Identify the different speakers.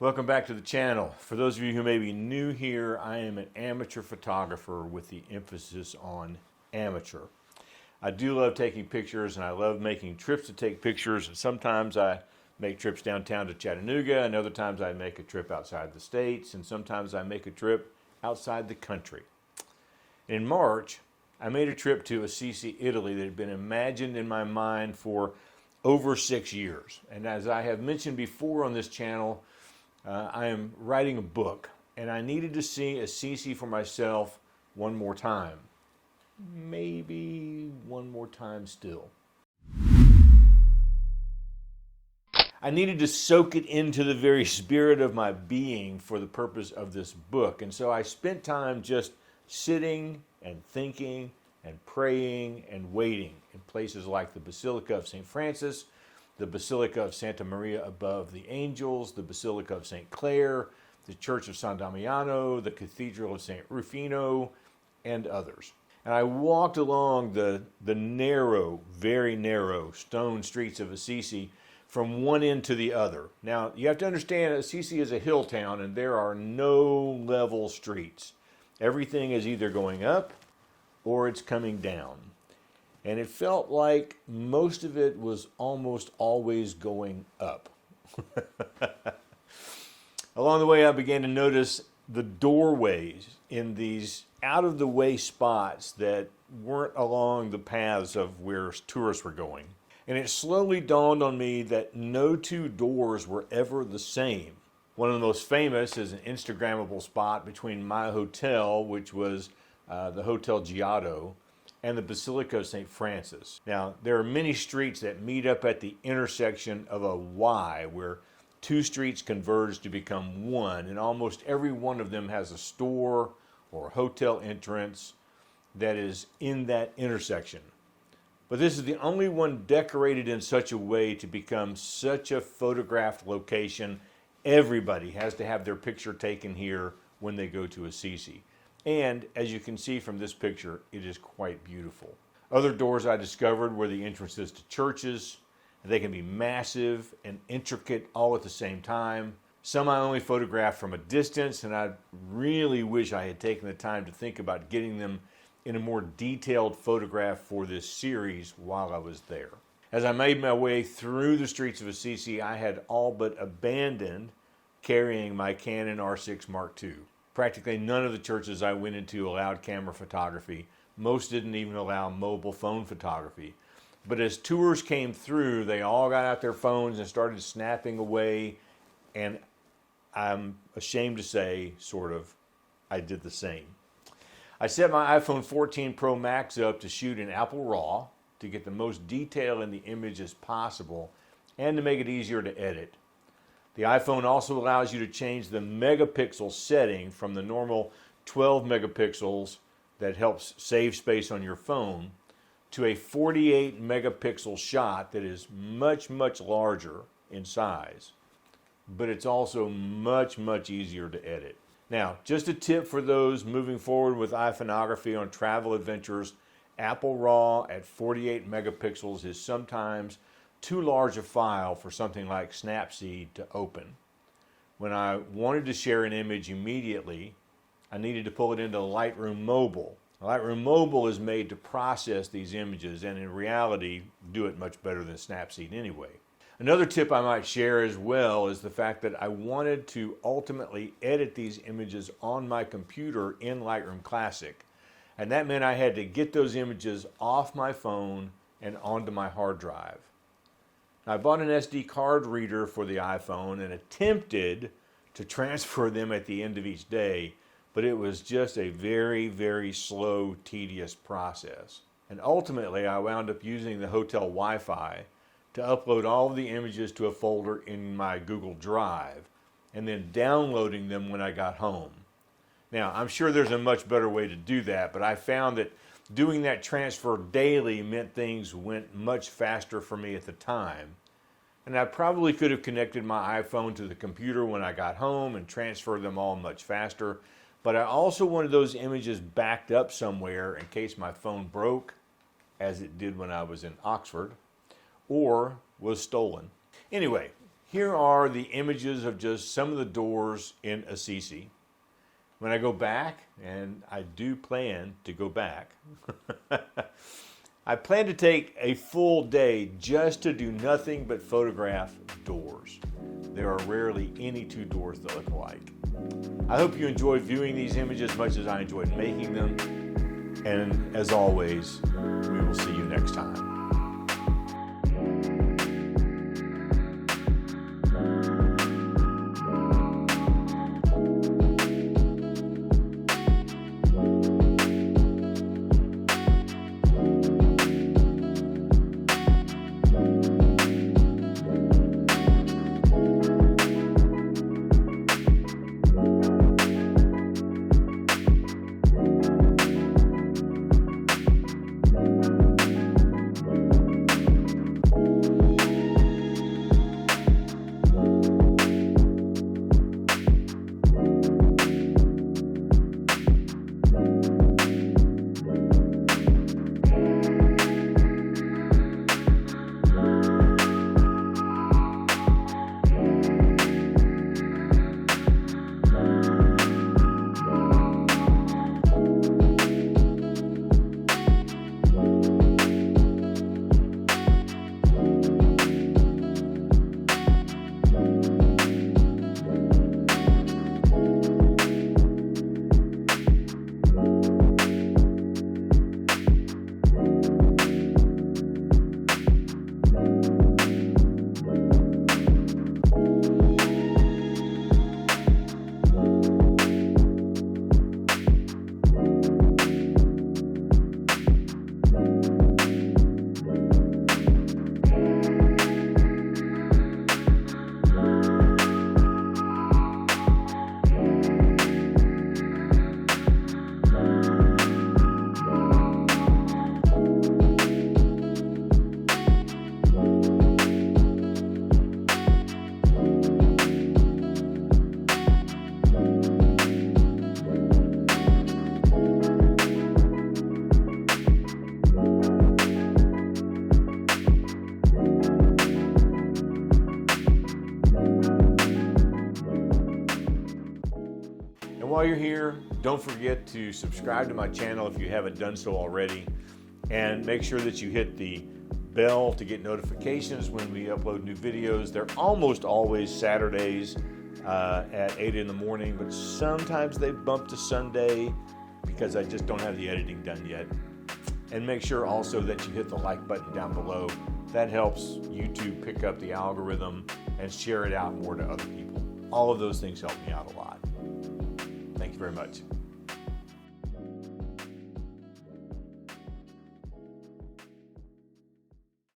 Speaker 1: Welcome back to the channel. For those of you who may be new here, I am an amateur photographer with the emphasis on amateur. I do love taking pictures and I love making trips to take pictures. Sometimes I make trips downtown to Chattanooga and other times I make a trip outside the states and sometimes I make a trip outside the country. In March, I made a trip to Assisi, Italy that had been imagined in my mind for over 6 years. And as I have mentioned before on this channel, I am writing a book, and I needed to see Assisi for myself one more time. Maybe one more time still. I needed to soak it into the very spirit of my being for the purpose of this book. And so I spent time just sitting and thinking and praying and waiting in places like the Basilica of St. Francis, the Basilica of Santa Maria above the Angels, the Basilica of St. Clare, the Church of San Damiano, the Cathedral of St. Rufino, and others. And I walked along the narrow, very narrow stone streets of Assisi from one end to the other. Now, you have to understand Assisi is a hill town and there are no level streets. Everything is either going up or it's coming down. And it felt like most of it was almost always going up. Along the way, I began to notice the doorways in these out-of-the-way spots that weren't along the paths of where tourists were going. And it slowly dawned on me that no two doors were ever the same. One of the most famous is an Instagrammable spot between my hotel, which was the Hotel Giotto, and the Basilica of St. Francis. Now, there are many streets that meet up at the intersection of a Y, where two streets converge to become one, and almost every one of them has a store or a hotel entrance that is in that intersection. But this is the only one decorated in such a way to become such a photographed location. Everybody has to have their picture taken here when they go to Assisi. And as you can see from this picture, it is quite beautiful. Other doors I discovered were the entrances to churches. They can be massive and intricate all at the same time. Some I only photographed from a distance, and I really wish I had taken the time to think about getting them in a more detailed photograph for this series while I was there. As I made my way through the streets of Assisi, I had all but abandoned carrying my Canon R6 Mark II. Practically none of the churches I went into allowed camera photography. Most didn't even allow mobile phone photography. But as tours came through, they all got out their phones and started snapping away. And I'm ashamed to say, sort of, I did the same. I set my iPhone 14 Pro Max up to shoot in Apple RAW to get the most detail in the image as possible and to make it easier to edit. The iPhone also allows you to change the megapixel setting from the normal 12 megapixels that helps save space on your phone to a 48 megapixel shot that is much, much larger in size. But it's also much, much easier to edit. Now, just a tip for those moving forward with iPhoneography on travel adventures, Apple RAW at 48 megapixels is sometimes too large a file for something like Snapseed to open. When I wanted to share an image immediately, I needed to pull it into Lightroom Mobile. Lightroom Mobile is made to process these images and in reality do it much better than Snapseed anyway. Another tip I might share as well is the fact that I wanted to ultimately edit these images on my computer in Lightroom Classic. And that meant I had to get those images off my phone and onto my hard drive. I bought an SD card reader for the iPhone and attempted to transfer them at the end of each day, but it was just a very, very slow, tedious process. And ultimately, I wound up using the hotel Wi-Fi to upload all of the images to a folder in my Google Drive and then downloading them when I got home. Now, I'm sure there's a much better way to do that, but I found that doing that transfer daily meant things went much faster for me at the time. And I probably could have connected my iPhone to the computer when I got home and transferred them all much faster. But I also wanted those images backed up somewhere in case my phone broke, as it did when I was in Oxford, or was stolen. Anyway, Here are the images of just some of the doors in Assisi. When I go back, and I do plan to go back, I plan to take a full day just to do nothing but photograph doors. There are rarely any two doors that look alike. I hope you enjoyed viewing these images as much as I enjoyed making them. And as always, we will see you next time. And while you're here, don't forget to subscribe to my channel if you haven't done so already, and make sure that you hit the bell to get notifications when we upload new videos. They're almost always Saturdays at 8 in the morning, but sometimes they bump to Sunday because I just don't have the editing done yet. And make sure also that you hit the like button down below. That helps YouTube pick up the algorithm and share it out more to other people. All of those things help me out a lot. Thank you very much.